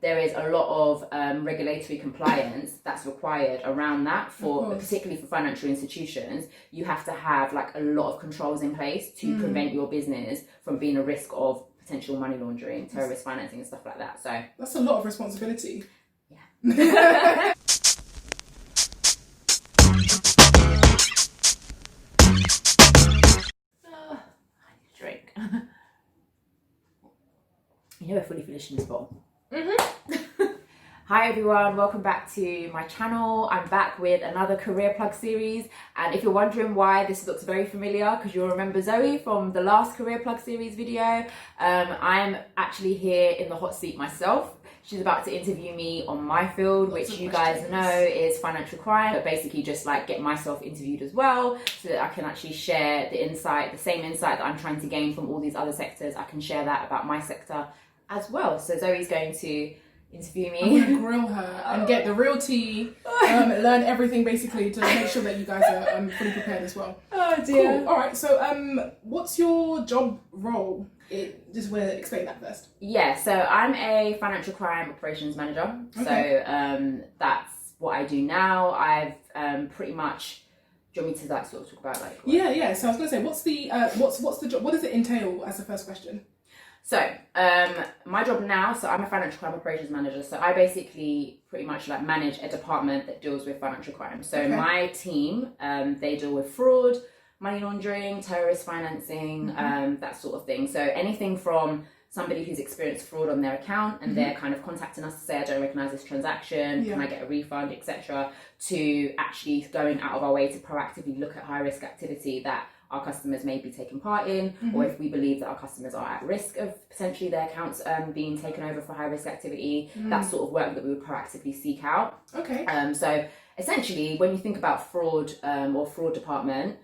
there is a lot of regulatory compliance that's required around that particularly for financial institutions. You have to have like a lot of controls in place to prevent your business from being a risk of potential money laundering, terrorist financing and stuff like that. So that's a lot of responsibility. Yeah. Drink. We're fully finished in this bowl. Hi everyone, welcome back to my channel. I'm back with another career plug series, and if you're wondering why this looks very familiar, because you'll remember Zoe from the last career plug series video, I'm actually here in the hot seat myself. She's about to interview me on my field, which you guys know is financial crime, but basically just like get myself interviewed as well, so that I can actually share the same insight that I'm trying to gain from all these other sectors. I can share that about my sector as well. So Zoe's going to interview me. I'm gonna grill her and get the real tea, learn everything basically to make sure that you guys are fully prepared as well. Oh dear. Cool. All right, so what's your job role? Just want to explain that first. Yeah, so I'm a financial crime operations manager. Okay. So that's what I do now. I've pretty much, do you want me to like sort of talk about like Yeah. So I was gonna say, what's the job? What does it entail as the first question? So, my job now, so I'm a financial crime operations manager. So I basically pretty much like manage a department that deals with financial crime. So my team, they deal with fraud, money laundering, terrorist financing, that sort of thing. So anything from somebody who's experienced fraud on their account and they're kind of contacting us to say, I don't recognize this transaction, can I get a refund, etc., to actually going out of our way to proactively look at high risk activity that our customers may be taking part in, or if we believe that our customers are at risk of potentially their accounts being taken over for high risk activity, that sort of work that we would proactively seek out. Okay. So essentially, when you think about fraud or fraud department,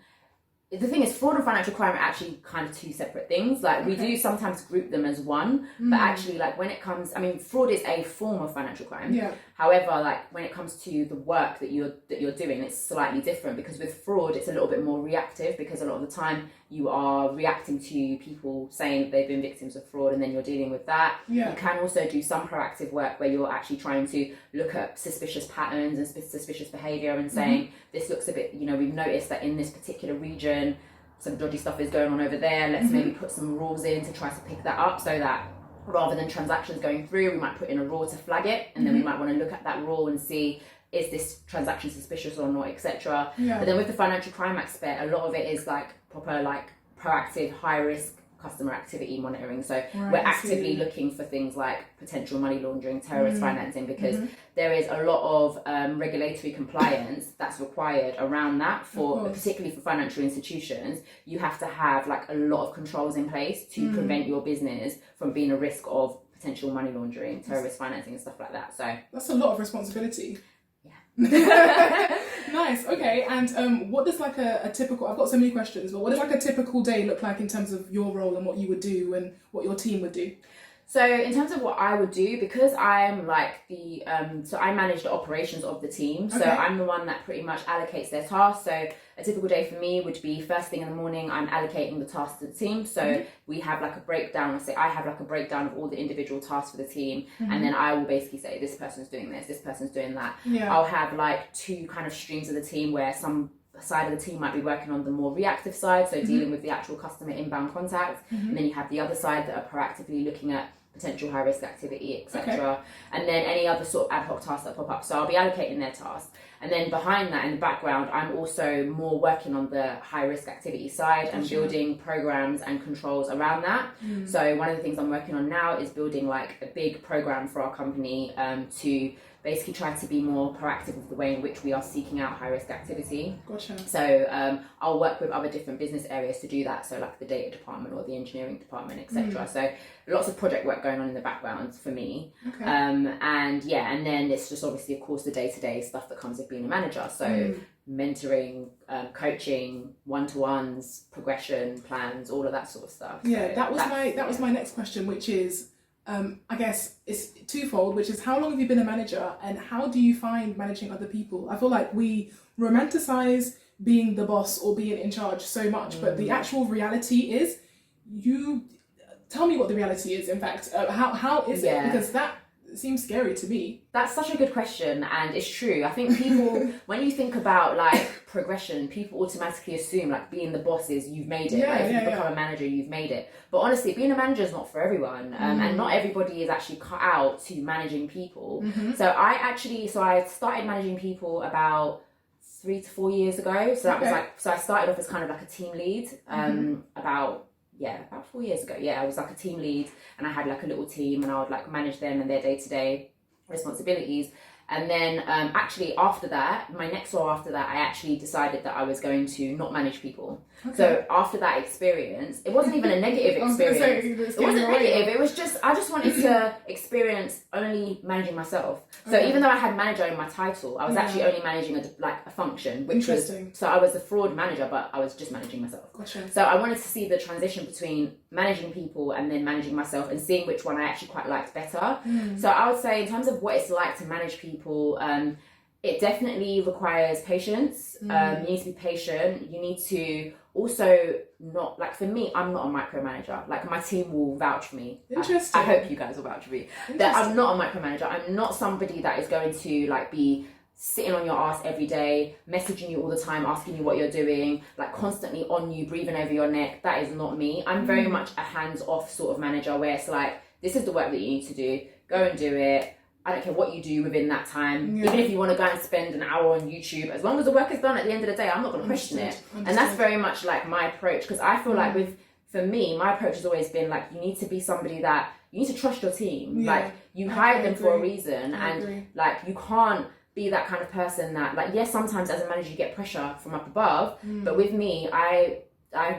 the thing is, fraud and financial crime are actually kind of two separate things. Like we do sometimes group them as one, but actually, like when it comes, I mean, fraud is a form of financial crime. Yeah. However, like when it comes to the work that you're doing, it's slightly different, because with fraud, it's a little bit more reactive, because a lot of the time you are reacting to people saying they've been victims of fraud, and then you're dealing with that. Yeah. You can also do some proactive work where you're actually trying to look at suspicious patterns and suspicious behaviour and saying, this looks a bit, we've noticed that in this particular region, some dodgy stuff is going on over there. Let's maybe put some rules in to try to pick that up, so that rather than transactions going through, we might put in a rule to flag it, and then we might want to look at that rule and see, is this transaction suspicious or not, etc. But then with the financial crime aspect, a lot of it is like proper, like proactive, high risk customer activity monitoring. So we're actively looking for things like potential money laundering, terrorist financing, because there is a lot of regulatory compliance that's required around that particularly for financial institutions. You have to have like a lot of controls in place to prevent your business from being a risk of potential money laundering, terrorist financing and stuff like that. So that's a lot of responsibility. Yeah. Nice. Okay. And what does like a typical, I've got so many questions, but what does like a typical day look like in terms of your role and what you would do and what your team would do? So in terms of what I would do, because I'm like the, so I manage the operations of the team. So I'm the one that pretty much allocates their tasks. So a typical day for me would be first thing in the morning, I'm allocating the tasks to the team. So we have like a breakdown, I have like a breakdown of all the individual tasks for the team. And then I will basically say, this person's doing this, this person's doing that. I'll have like two kind of streams of the team where some side of the team might be working on the more reactive side, so dealing with the actual customer inbound contact. And then you have the other side that are proactively looking at potential high risk activity, etc. And then any other sort of ad hoc tasks that pop up. So I'll be allocating their tasks. And then behind that, in the background, I'm also more working on the high risk activity side and building programs and controls around that. So one of the things I'm working on now is building like a big program for our company to basically try to be more proactive with the way in which we are seeking out high risk activity. Gotcha. So I'll work with other different business areas to do that. So like the data department or the engineering department, etc. So lots of project work going on in the background for me. And then it's just obviously, of course, the day-to-day stuff that comes with being a manager. So mentoring, coaching, one-to-ones, progression plans, all of that sort of stuff. Yeah, so that was my next question, which is, I guess it's twofold, which is how long have you been a manager and how do you find managing other people? I feel like we romanticize being the boss or being in charge so much, but the actual reality is, you tell me what the reality is, in fact. How is it? Because that seems scary to me. That's such a good question, and it's true. I think people, when you think about like progression, people automatically assume like being the boss is you've made it. Like if you become a manager, you've made it. But honestly, being a manager is not for everyone, and not everybody is actually cut out to managing people. So I started managing people about 3 to 4 years ago. So that was like, so I started off as kind of like a team lead about 4 years ago. I was like a team lead, and I had like a little team, and I would like manage them and their day-to-day responsibilities. And then actually after that, my next role after that, I actually decided that I was going to not manage people. So after that experience, it wasn't even a negative experience. It wasn't negative. It was just, I just wanted to experience only managing myself. So even though I had manager in my title, I was actually only managing a function, which was, so I was a fraud manager, but I was just managing myself. So I wanted to see the transition between managing people and then managing myself, and seeing which one I actually quite liked better. So I would say in terms of what it's like to manage people, it definitely requires patience. You need to be patient. You need to also not, like for me, I'm not a micromanager. Like my team will vouch for me. I hope you guys will vouch for me. That I'm not a micromanager. I'm not somebody that is going to like be sitting on your ass every day, messaging you all the time, asking you what you're doing, like constantly on you, breathing over your neck. That is not me. I'm very much a hands-off sort of manager, where it's like, this is the work that you need to do. Go and do it. I don't care what you do within that time. Even if you want to go and spend an hour on YouTube, as long as the work is done at the end of the day, I'm not going to question it. And that's very much like my approach, because I feel like for me, my approach has always been like, you need to be somebody that, you need to trust your team. Like you hired them for a reason, and like you can't be that kind of person that, like, yes, sometimes as a manager you get pressure from up above, but with me, I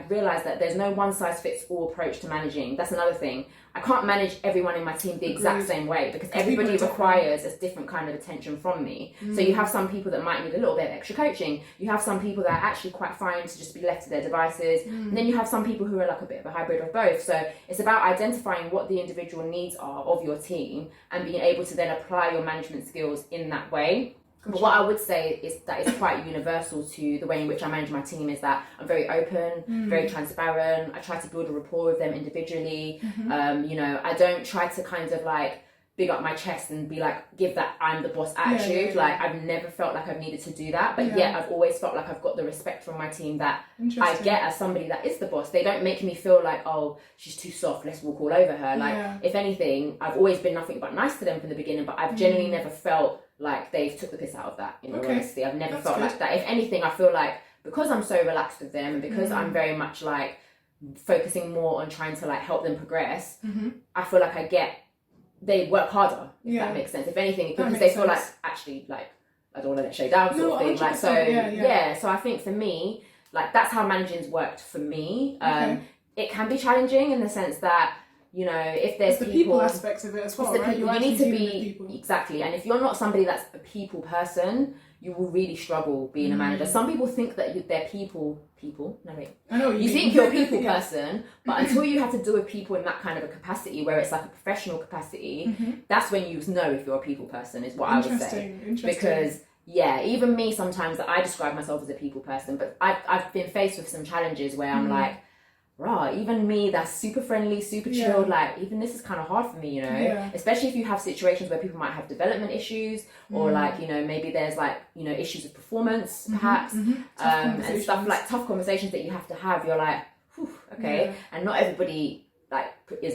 realized that there's no one size fits all approach to managing. That's another thing. I can't manage everyone in my team the exact same way, because everybody requires a different kind of attention from me. So you have some people that might need a little bit of extra coaching. You have some people that are actually quite fine to just be left to their devices. And then you have some people who are like a bit of a hybrid of both. So it's about identifying what the individual needs are of your team and being able to then apply your management skills in that way. But what I would say is that it's quite universal to the way in which I manage my team, is that I'm very open, very transparent. I try to build a rapport with them individually. You know, I don't try to kind of like big up my chest and be like, give that I'm the boss attitude. Like I've never felt like I've needed to do that, but yet I've always felt like I've got the respect from my team that I get as somebody that is the boss. They don't make me feel like, oh, she's too soft, let's walk all over her. Like if anything, I've always been nothing but nice to them from the beginning, but I've genuinely never felt like they've took the piss out of that, in all honesty. I've never felt like that. If anything, I feel like because I'm so relaxed with them, and because I'm very much like focusing more on trying to like help them progress, I feel like they work harder, if that makes sense. If anything, because they feel like, actually, like, I don't want to let show down sort of thing. Like, so, so I think for me, like, that's how managing's worked for me. It can be challenging in the sense that, you know, if there's the people aspects of it as well, right? You need to be, exactly. And if you're not somebody that's a people person, you will really struggle being a manager. Some people think that they're people. No, wait. I know you think you're a people person, but until you have to deal with people in that kind of a capacity, where it's like a professional capacity, that's when you know if you're a people person, is what I would say. Because even me, sometimes I describe myself as a people person, but I've been faced with some challenges where I'm like, rah, even me that's super friendly, super chilled, like even this is kind of hard for me, you know, especially if you have situations where people might have development issues, or like, you know, maybe there's like, you know, issues of performance perhaps, and stuff like tough conversations that you have to have. You're like, whew, okay, and not everybody like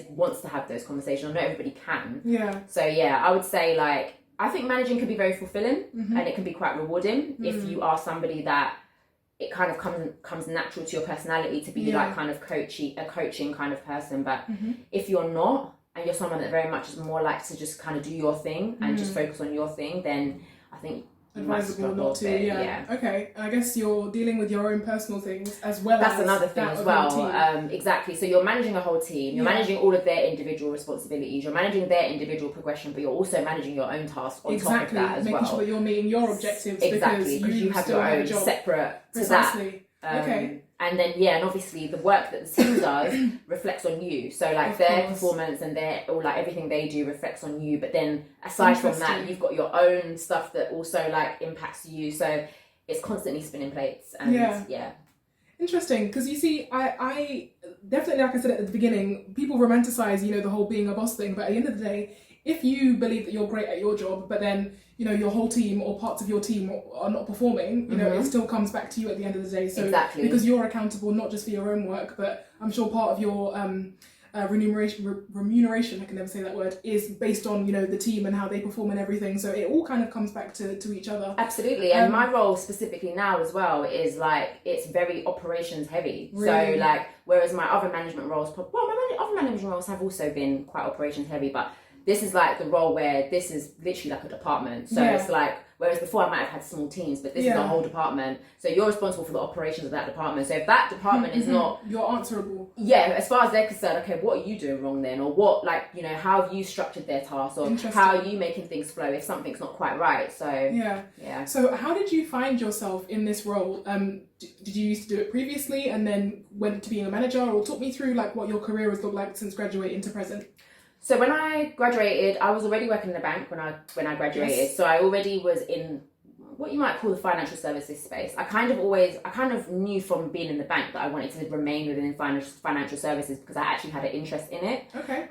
wants to have those conversations, or not everybody can. So I would say, like, I think managing can be very fulfilling, and it can be quite rewarding if you are somebody that it kind of comes natural to your personality to be like kind of a coaching kind of person. But if you're not, and you're someone that very much is more like to just kind of do your thing and just focus on your thing, then I think advisable not to. Okay, and I guess you're dealing with your own personal things as well. That's as another thing as well. Exactly. So you're managing a whole team. You're managing all of their individual responsibilities. You're managing their individual progression, but you're also managing your own tasks on top of that as well. Making sure that you're meeting your objectives. Exactly, because you have your own separate to that. And then and obviously the work that the team does reflects on you. So like their performance and or like everything they do reflects on you. But then aside from that, you've got your own stuff that also like impacts you. So it's constantly spinning plates. And Interesting, because you see, I definitely, like I said at the beginning, people romanticize, you know, the whole being a boss thing. But at the end of the day, if you believe that you're great at your job, but then, you know, your whole team or parts of your team are not performing, you know, it still comes back to you at the end of the day. So Exactly. because you're accountable not just for your own work, but I'm sure part of your remuneration, I can never say that word, is based on, you know, the team and how they perform and everything. So it all kind of comes back to each other. Absolutely. And my role specifically now as well is like, it's very operations heavy. Really? So like, whereas my other management roles, well, my other management roles have also been quite operations heavy, but this is like the role where this is literally like a department. So it's like, whereas before I might have had small teams, but this is a whole department. So you're responsible for the operations of that department. So if that department is not... You're answerable. Yeah, as far as they're concerned, okay, what are you doing wrong then? Or what, like, you know, how have you structured their tasks? Or how are you making things flow if something's not quite right? So, yeah. So how did you find yourself in this role? Did you used to do it previously and then went to being a manager? Or talk me through like what your career has looked like since graduating to present. So when I graduated, I was already working in the bank when I graduated. Yes. So I already was in what you might call the financial services space. I kind of knew from being in the bank that I wanted to remain within financial services because I actually had an interest in it. Okay.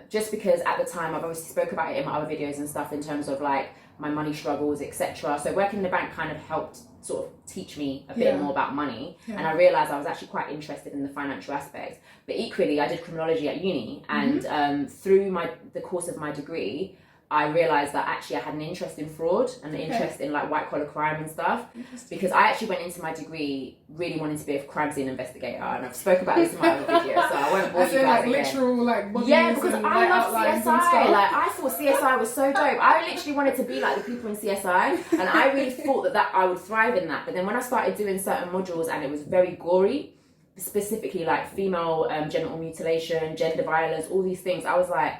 Just because at the time, I've obviously spoke about it in my other videos and stuff in terms of like my money struggles, etc. So working in the bank kind of helped sort of teach me a bit more about money, and I realised I was actually quite interested in the financial aspect. But equally, I did criminology at uni, and through the course of my degree, I realised that actually I had an interest in fraud and an interest in like white collar crime and stuff, because I actually went into my degree really wanting to be a crime scene investigator, and I've spoke about this in my other video, so I won't bore you guys like again. Literal like yeah, because I love CSI. Like I thought CSI was so dope. I literally wanted to be like the people in CSI, and I really thought that I would thrive in that. But then when I started doing certain modules and it was very gory, specifically like female genital mutilation, gender violence, all these things, I was like,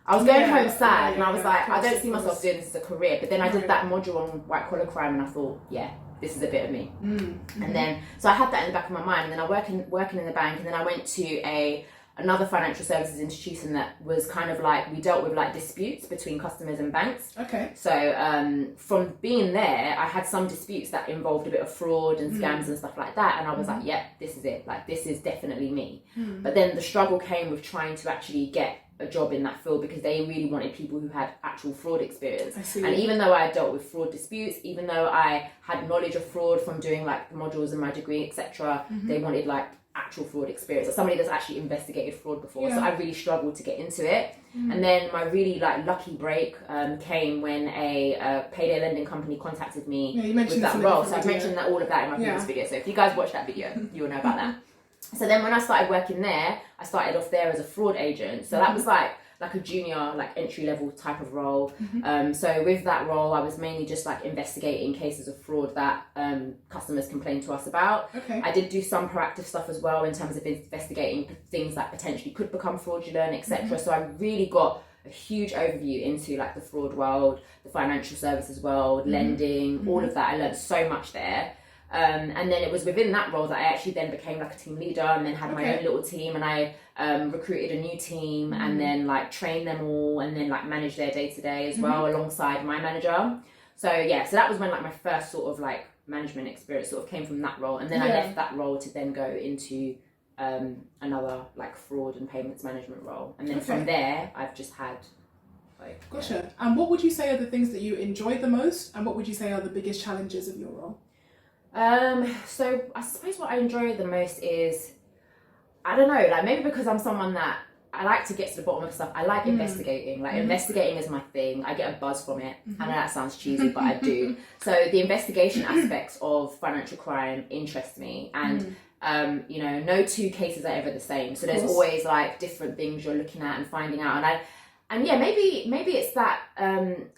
I was going home sad, and I was like, I don't see myself doing this as a career. But then I did that module on white collar crime, and I thought, yeah, this is a bit of me. And then, so I had that in the back of my mind. And then I working in the bank, and then I went to another financial services institution that was kind of like, we dealt with like disputes between customers and banks. Okay. So from being there, I had some disputes that involved a bit of fraud and scams and stuff like that. And I was like, yeah, this is it. Like, this is definitely me. But then the struggle came with trying to actually get a job in that field, because they really wanted people who had actual fraud experience. I see. And even though I dealt with fraud disputes, even though I had knowledge of fraud from doing like the modules in my degree, etc., they wanted like actual fraud experience, or somebody that's actually investigated fraud before. So I really struggled to get into it. And then my really like lucky break came when a payday lending company contacted me with that role. So I've mentioned all of that in my previous video. So if you guys watch that video, you will know about that. So then when I started working there, I started off there as a fraud agent. So that was like a junior, like entry level type of role. So with that role, I was mainly just like investigating cases of fraud that customers complained to us about. Okay. I did do some proactive stuff as well in terms of investigating things that potentially could become fraudulent, etc. So I really got a huge overview into like the fraud world, the financial services world, lending, all of that. I learned so much there. And then it was within that role that I actually then became like a team leader, and then had my own little team, and I recruited a new team and then like trained them all, and then like managed their day to day as well alongside my manager. So yeah, so that was when like my first sort of like management experience sort of came from that role, and then I left that role to then go into another like fraud and payments management role, and then from there I've just had like Gotcha. And what would you say are the things that you enjoyed the most, and what would you say are the biggest challenges of your role? So I suppose what I enjoy the most is, I don't know, like maybe because I'm someone that I like to get to the bottom of stuff. I like investigating. Like investigating is my thing. I get a buzz from it. I know that sounds cheesy, but I do. So the investigation aspects of financial crime interest me, and you know, no two cases are ever the same. So there's always like different things you're looking at and finding out. And yeah, maybe it's that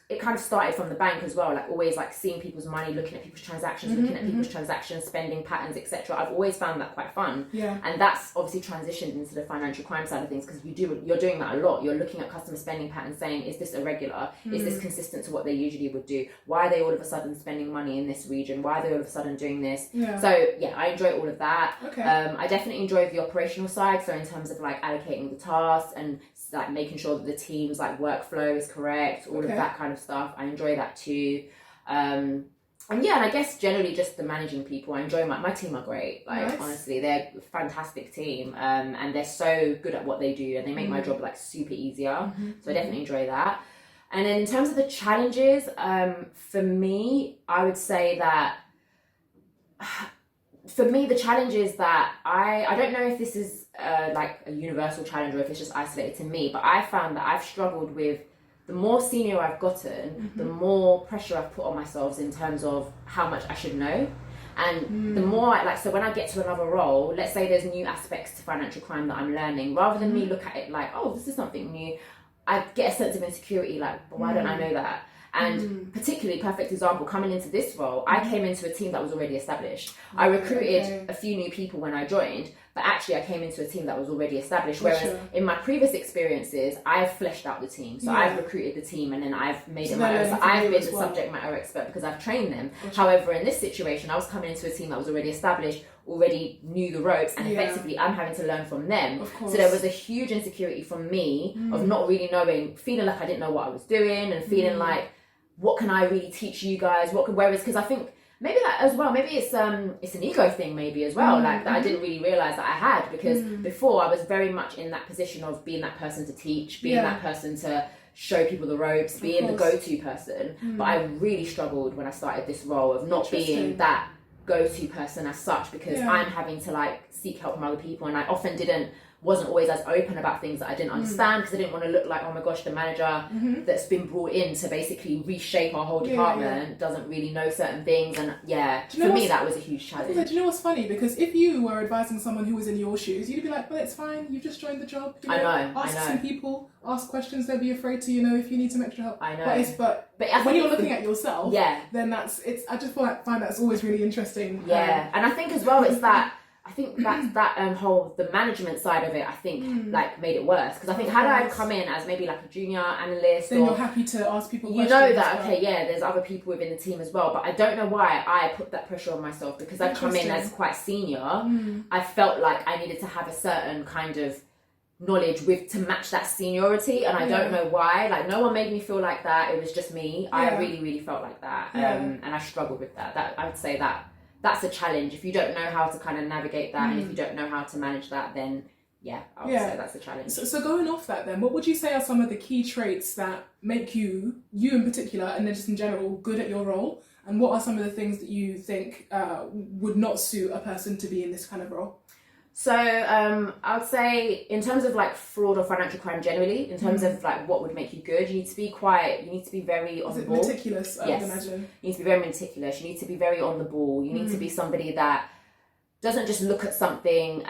it kind of started from the bank as well, like always like seeing people's money, looking at people's transactions, looking at people's transactions, spending patterns, etc. I've always found that quite fun. Yeah. And that's obviously transitioned into the financial crime side of things, because you're doing that a lot. You're looking at customer spending patterns, saying, is this irregular? Is this consistent to what they usually would do? Why are they all of a sudden spending money in this region? Why are they all of a sudden doing this? Yeah. So yeah, I enjoy all of that. Okay. I definitely enjoy the operational side. So in terms of like allocating the tasks and like making sure that the team's like workflow is correct, all of that kind of stuff. I enjoy that too. and yeah, and I guess generally just the managing people. I enjoy my team are great. Like Nice. honestly, they're a fantastic team. And they're so good at what they do, and they make my job like super easier. So I definitely enjoy that. And then in terms of the challenges, for me, I would say that for me, the challenge is that I don't know if this is like a universal challenge or if it's just isolated to me, but I found that I've struggled with the more senior I've gotten, the more pressure I've put on myself in terms of how much I should know. And the more so when I get to another role, let's say there's new aspects to financial crime that I'm learning, rather than me look at it like, oh, this is something new, I get a sense of insecurity, like, but why don't I know that? And particularly, perfect example, coming into this role, I came into a team that was already established. I recruited a few new people when I joined, but actually I came into a team that was already established. Whereas in my previous experiences, I've fleshed out the team. So I've recruited the team and then I've made it my own. So I've been the subject matter expert because I've trained them. However, in this situation, I was coming into a team that was already established, already knew the ropes, and effectively I'm having to learn from them. So there was a huge insecurity from me of not really knowing, feeling like I didn't know what I was doing, and feeling like, what can I really teach you guys? Whereas, because I think maybe that as well, maybe it's an ego thing maybe as well, like that I didn't really realize that I had, because before I was very much in that position of being that person to teach, being that person to show people the ropes, being the go-to person. But I really struggled when I started this role of not being that go-to person as such, because I'm having to like seek help from other people, and I often wasn't always as open about things that I didn't understand, because I didn't want to look like, oh my gosh, the manager that's been brought in to basically reshape our whole department doesn't really know certain things. And for me that was a huge challenge. Do you know what's funny? Because if you were advising someone who was in your shoes, you'd be like, well, it's fine, you've just joined the job. You know, ask some people, ask questions, don't be afraid to, if you need some extra help. I know. But when you're looking at yourself, then I just find that's always really interesting. And I think as well, it's that, I think that whole, the management side of it, I think like made it worse, because I think had I come in as maybe like a junior analyst, then you're happy to ask people questions. You know that there's other people within the team as well, but I don't know why I put that pressure on myself, because I've come in as quite senior. I felt like I needed to have a certain kind of knowledge to match that seniority, and I don't know why. Like, no one made me feel like that. It was just me. I really, really felt like that, and I struggled with that. That I would say that's a challenge. If you don't know how to kind of navigate that, and if you don't know how to manage that, then I would say that's a challenge. So going off that then, what would you say are some of the key traits that make you in particular, and then just in general, good at your role? And what are some of the things that you think would not suit a person to be in this kind of role? So I would say, in terms of like fraud or financial crime generally, in terms of like what would make you good, you need to be very on the ball. Meticulous, I would imagine. You need to be very meticulous. You need to be very on the ball. You need to be somebody that doesn't just look at something,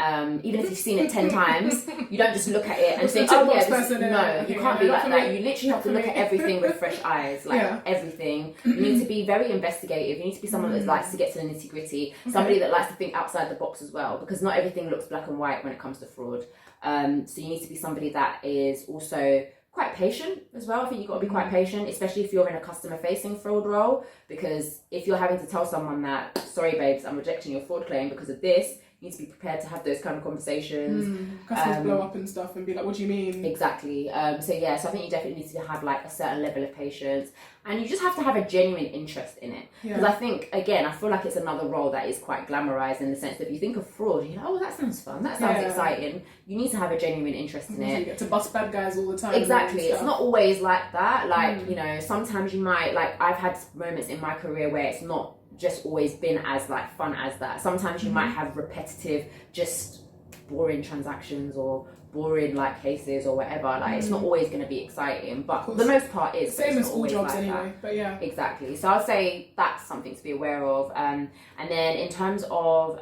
even if you've seen it 10 times, you don't just look at it and think, oh yeah, no, you can't be like that. You literally have to look at everything with fresh eyes, like everything. You need to be very investigative. You need to be someone that likes to get to the nitty gritty, somebody that likes to think outside the box as well, because not everything looks black and white when it comes to fraud. So you need to be somebody that is also quite patient as well. I think you've got to be quite patient, especially if you're in a customer facing fraud role, because if you're having to tell someone that, sorry babes, I'm rejecting your fraud claim because of this, you need to be prepared to have those kind of conversations. Customers blow up and stuff and be like, what do you mean? Exactly. So I think you definitely need to have like a certain level of patience, and you just have to have a genuine interest in it, because I think, again, I feel like it's another role that is quite glamorized, in the sense that if you think of fraud, you're like, oh, that sounds fun, that sounds exciting. You need to have a genuine interest in it. You get to bust bad guys all the time. Exactly. It's not always like that. Like, sometimes you might, like, I've had moments in my career where it's not just always been as like fun as that. Sometimes you might have repetitive, just boring transactions or boring like cases or whatever. Like, it's not always going to be exciting, but for the most part is. Same as all jobs anyway, but exactly. So I'd say that's something to be aware of. And then in terms of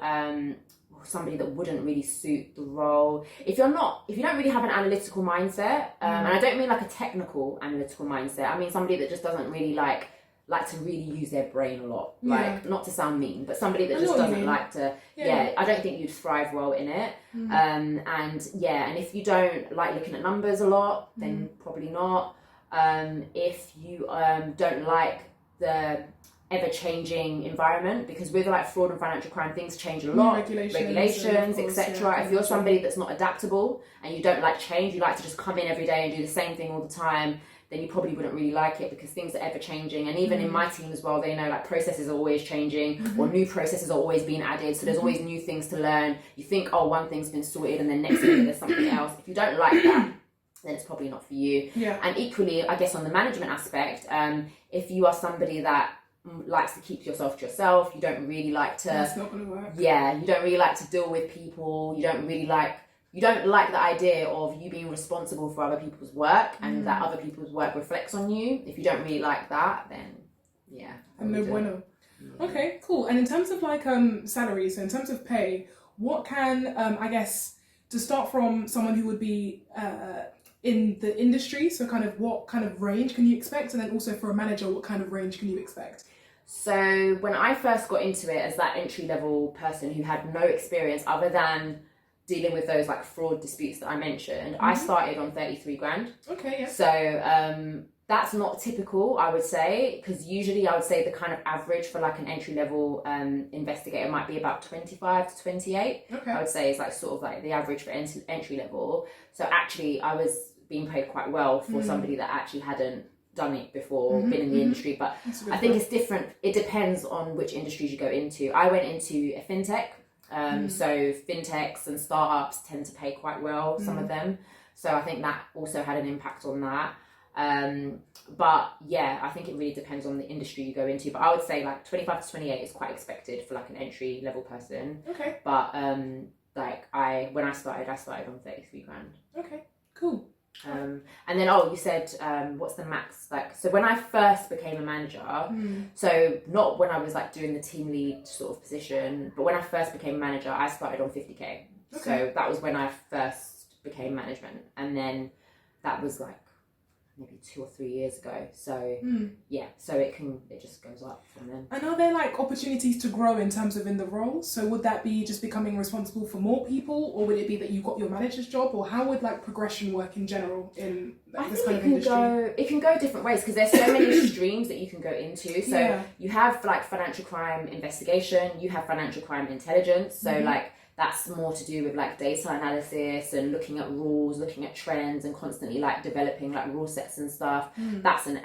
somebody that wouldn't really suit the role, if you don't really have an analytical mindset, and I don't mean like a technical analytical mindset, I mean somebody that just doesn't really like to really use their brain a lot, like, not to sound mean, but somebody that just doesn't like to, I don't think you'd thrive well in it. And if you don't like looking at numbers a lot, then probably not. If you don't like the ever-changing environment, because with like fraud and financial crime, things change a lot, regulations, etc. If you're somebody that's not adaptable and you don't like change, you like to just come in every day and do the same thing all the time, then you probably wouldn't really like it, because things are ever changing. And even in my team as well, they know like processes are always changing, or new processes are always being added. So there's always new things to learn. You think, oh, one thing's been sorted, and then next minute there's something else. If you don't like that, then it's probably not for you. Yeah. And equally, I guess on the management aspect, if you are somebody that likes to keep yourself to yourself, you don't really like to... That's not going to work. Yeah, you don't really like to deal with people. You don't like the idea of you being responsible for other people's work and that other people's work reflects on you. If you don't really like that, then yeah. And no bueno. Okay, cool. And in terms of like salaries, so in terms of pay, what can I guess, to start from someone who would be in the industry, so kind of what kind of range can you expect, and then also for a manager, what kind of range can you expect? So when I first got into it as that entry level person who had no experience other than dealing with those like fraud disputes that I mentioned, I started on 33 grand. Okay, yeah. So that's not typical, I would say, because usually I would say the kind of average for like an entry level investigator might be about 25 to 28. Okay. I would say is like sort of like the average for entry level. So actually I was being paid quite well for somebody that actually hadn't done it before, been in the industry. But I think it's different. It depends on which industries you go into. I went into a fintech. So fintechs and startups tend to pay quite well, some of them. So I think that also had an impact on that. But yeah, I think it really depends on the industry you go into. But I would say like 25 to 28 is quite expected for like an entry level person. Okay. But like when I started on 33 grand. Okay, cool. And then you said what's the max, like, so when I first became a manager, so not when I was like doing the team lead sort of position, but when I first became manager, I started on 50k. Okay. So that was when I first became management, and then that was like maybe 2 or 3 years ago. So yeah, so it just goes up from then. And are there like opportunities to grow in terms of in the role? So would that be just becoming responsible for more people, or would it be that you got your manager's job, or how would like progression work in general in this kind of industry? It can go different ways, because there's so many streams that you can go into. So you have like financial crime investigation, you have financial crime intelligence. So like that's more to do with like data analysis and looking at rules, looking at trends, and constantly like developing like rule sets and stuff. That's an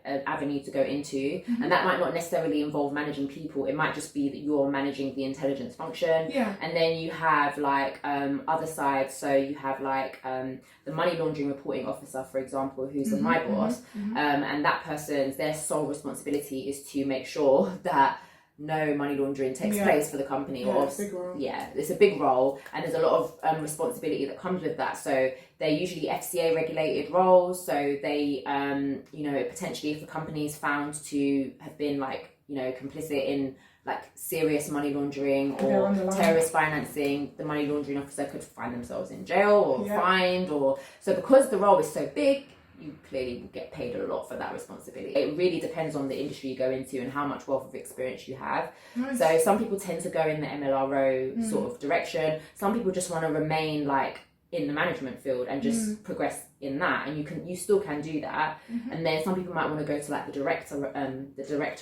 avenue to go into, and that might not necessarily involve managing people. It might just be that you're managing the intelligence function. And then you have like other sides. So you have like the money laundering reporting officer, for example, who's my boss, and that person's their sole responsibility is to make sure that no money laundering takes place for the company. It's a big role. It's a big role, and there's a lot of responsibility that comes with that. So they're usually FCA regulated roles, so they potentially if the company is found to have been like complicit in like serious money laundering or terrorist financing, the money laundering officer could find themselves in jail or fined, or so because the role is so big, you clearly will get paid a lot for that responsibility. It really depends on the industry you go into and how much wealth of experience you have. Nice. So some people tend to go in the MLRO sort of direction. Some people just want to remain like in the management field and just progress in that, and you still can do that. And then some people might want to go to like the director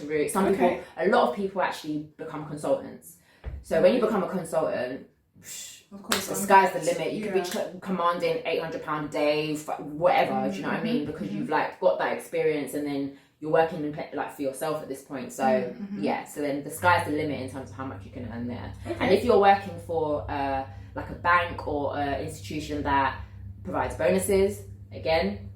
route. Some people, a lot of people actually become consultants. So when you become a consultant, of course, the sky's the limit. You could be commanding £800 a day, whatever. Do you know what I mean? Because you've like got that experience, and then you're working like for yourself at this point. So so then the sky's the limit in terms of how much you can earn there. And if you're working for like a bank or an institution that provides bonuses, again,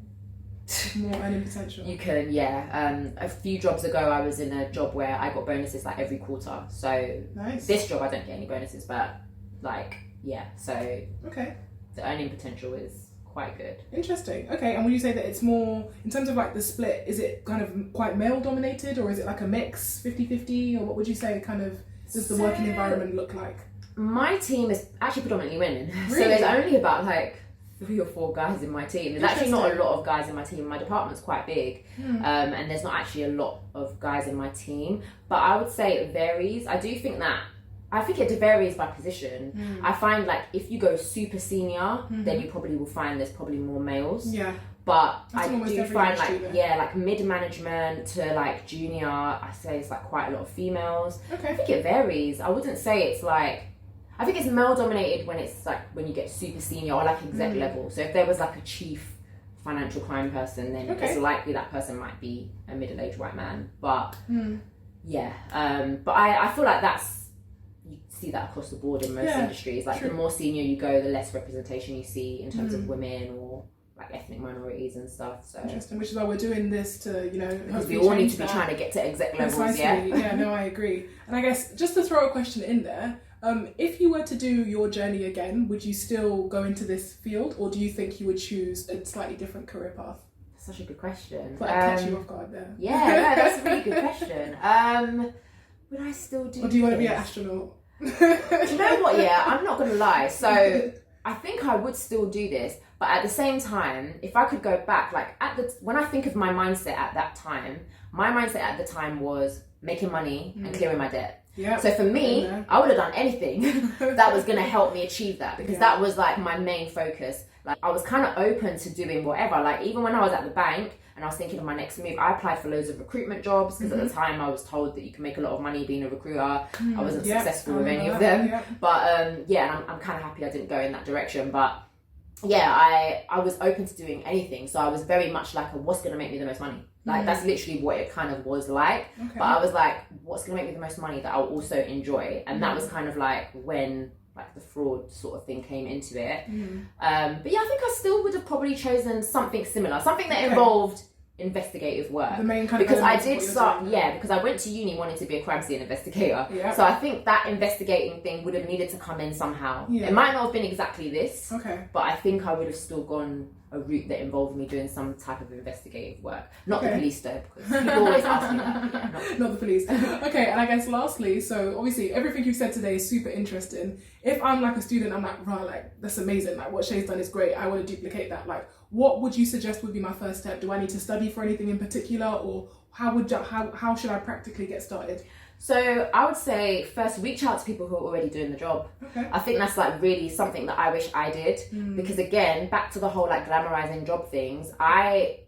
more earning potential. You can, a few jobs ago, I was in a job where I got bonuses like every quarter. So nice. This job I don't get any bonuses, but like so the earning potential is quite good. Interesting. Okay, and when you say that it's more in terms of like the split, is it kind of quite male dominated, or is it like a mix 50-50, or what would you say kind of does the working environment look like? My team is actually predominantly women. Really? So there's only about like 3 or 4 guys in my team. There's actually not a lot of guys in my team. My department's quite big, and there's not actually a lot of guys in my team, but I would say it varies. I think it varies by position. I find like if you go super senior, then you probably will find there's probably more males. But I do find like mid-management to like junior, I say it's like quite a lot of females. I think it varies. I wouldn't say it's like, I think it's male dominated when it's like when you get super senior or like exec level. So if there was like a chief financial crime person, then it's likely that person might be a middle-aged white man. But but I feel like you see that across the board in most industries. Like the more senior you go, the less representation you see in terms of women or like ethnic minorities and stuff. So interesting, which is why we're doing this to, because we all need to be trying to get to exec levels. Precisely. Yeah, no, I agree. And I guess just to throw a question in there, if you were to do your journey again, would you still go into this field, or do you think you would choose a slightly different career path? That's such a good question. But I catch you off guard there. Yeah, no, that's a really good question. Would I still do? Or do you want to be an astronaut? Do you know what? Yeah, I'm not gonna lie. So I think I would still do this, but at the same time, if I could go back, like when I think of my mindset at that time, my mindset at the time was making money and clearing my debt. Yeah. So for me, I would have done anything that was going to help me achieve that, because that was like my main focus. Like I was kind of open to doing whatever. Like even when I was at the bank and I was thinking of my next move, I applied for loads of recruitment jobs because at the time I was told that you can make a lot of money being a recruiter. I wasn't successful with any of them. But and I'm kind of happy I didn't go in that direction. But yeah, I was open to doing anything. So I was very much like, what's going to make me the most money? Like that's literally what it kind of was like. But I was like, what's going to make me the most money that I'll also enjoy? And that was kind of like when like the fraud sort of thing came into it. But yeah, I think I still would have probably chosen something similar, something that involved investigative work. The main kind because of I did start, because I went to uni wanting to be a crime scene investigator. So I think that investigating thing would have needed to come in somehow. It might not have been exactly this, but I think I would have still gone a route that involved me doing some type of investigative work. Not the police though, because people always ask me that. Not the police. Okay, and I guess lastly, so obviously everything you've said today is super interesting. If I'm like a student, I'm like, right, like that's amazing. Like what Shay's done is great. I want to duplicate that. Like, what would you suggest would be my first step? Do I need to study for anything in particular, or how should I practically get started? So I would say first reach out to people who are already doing the job. I think that's like really something that I wish I did, because again, back to the whole like glamorizing job things, I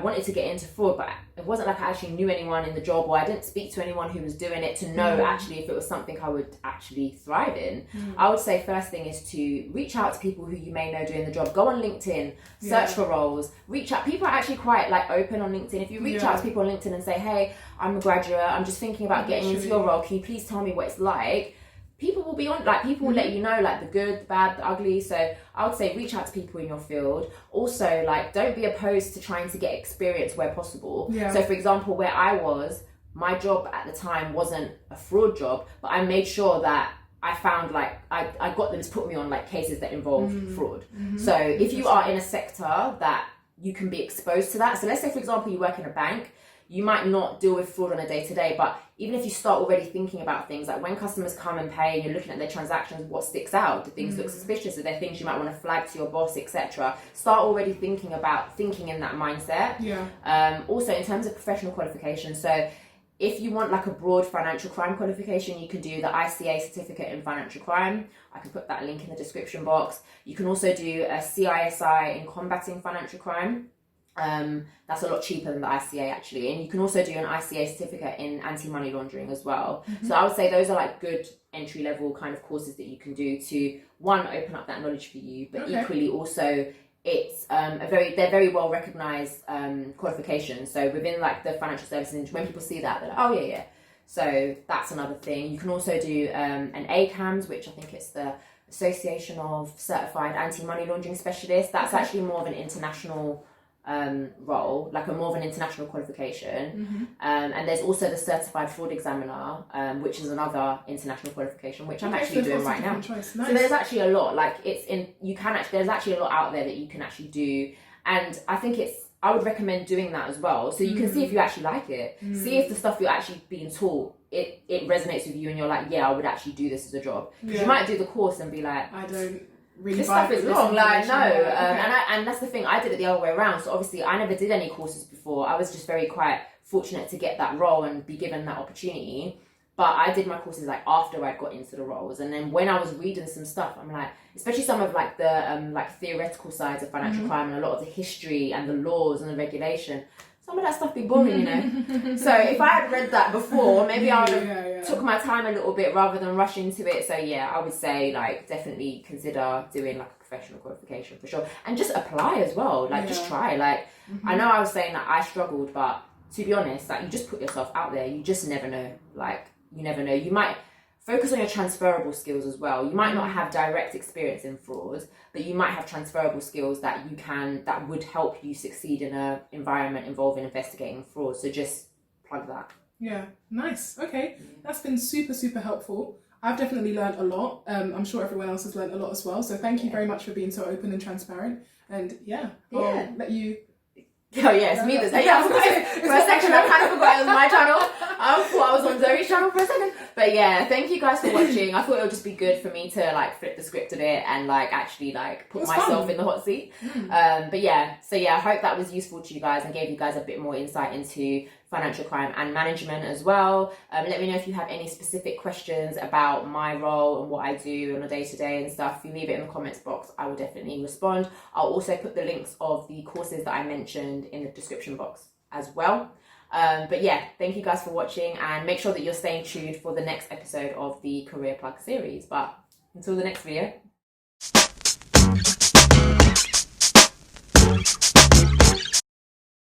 wanted to get into fraud, but it wasn't like I actually knew anyone in the job, or I didn't speak to anyone who was doing it to know actually if it was something I would actually thrive in. I would say first thing is to reach out to people who you may know doing the job. Go on LinkedIn, search for roles, reach out. People are actually quite like open on LinkedIn. If you reach out to people on LinkedIn and say, hey, I'm a graduate, I'm just thinking about getting into your role, can you please tell me what it's like? People will be on, like, people will let you know, like, the good, the bad, the ugly. So I would say reach out to people in your field. Also, like, don't be opposed to trying to get experience where possible. So, for example, where I was, my job at the time wasn't a fraud job, but I made sure that I found, like, I got them to put me on, like, cases that involved fraud. So if you are in a sector that you can be exposed to that. So let's say, for example, you work in a bank, you might not deal with fraud on a day-to-day, but even if you start already thinking about things, like when customers come and pay and you're looking at their transactions, what sticks out? Do things look suspicious? Are there things you might want to flag to your boss, etc.? Start already thinking in that mindset. Also, in terms of professional qualifications, so if you want like a broad financial crime qualification, you can do the ICA certificate in financial crime. I can put that link in the description box. You can also do a CISI in combating financial crime. That's a lot cheaper than the ICA actually, and you can also do an ICA certificate in anti-money laundering as well. So I would say those are like good entry level kind of courses that you can do to one, open up that knowledge for you, but equally also it's they're very well recognized qualifications. So within like the financial services industry, when people see that, they're like, oh yeah. So that's another thing. You can also do an ACAMS, which I think it's the Association of Certified Anti-Money Laundering Specialists. That's actually more of an international role, like a more of an international qualification. And there's also the Certified Fraud Examiner, which is another international qualification, which I'm actually doing right now. Nice. So there's actually a lot, like there's actually a lot out there that you can actually do, and I think I would recommend doing that as well, so you can see if you actually like it, see if the stuff you're actually being taught, it resonates with you and you're like, yeah, I would actually do this as a job. Because you might do the course and be like, I don't really this stuff is wrong, like no. And that's the thing, I did it the other way around. So obviously I never did any courses before. I was just very quite fortunate to get that role and be given that opportunity. But I did my courses like after I got into the roles, and then when I was reading some stuff, I'm like, especially some of like the like theoretical sides of financial crime and a lot of the history and the laws and the regulation. some of that stuff be boring, you know. So if I had read that before, maybe I would have took my time a little bit rather than rush into it. So yeah, I would say like definitely consider doing like a professional qualification for sure, and just apply as well. Like just try. Like I know I was saying that I struggled, but to be honest, like you just put yourself out there. You just never know. Like you never know. You might focus on your transferable skills as well. You might not have direct experience in fraud, but you might have transferable skills that would help you succeed in an environment involving investigating fraud. So just plug that. Yeah, nice. Okay, that's been super, super helpful. I've definitely learned a lot. I'm sure everyone else has learned a lot as well. So thank you very much for being so open and transparent. And I'll let you... Oh yeah, it's me that's for a second I kind of forgot it was my channel. I thought I was on Zoe's channel for a second. But yeah, thank you guys for watching. I thought it would just be good for me to like flip the script a bit and like actually like put myself in the hot seat. But yeah, so yeah, I hope that was useful to you guys and gave you guys a bit more insight into financial crime and management as well. Let me know if you have any specific questions about my role and what I do on a day-to-day and stuff. If you leave it in the comments box, I will definitely respond. I'll also put the links of the courses that I mentioned in the description box as well. But yeah, thank you guys for watching, and make sure that you're staying tuned for the next episode of the Career Plug series. But until the next video,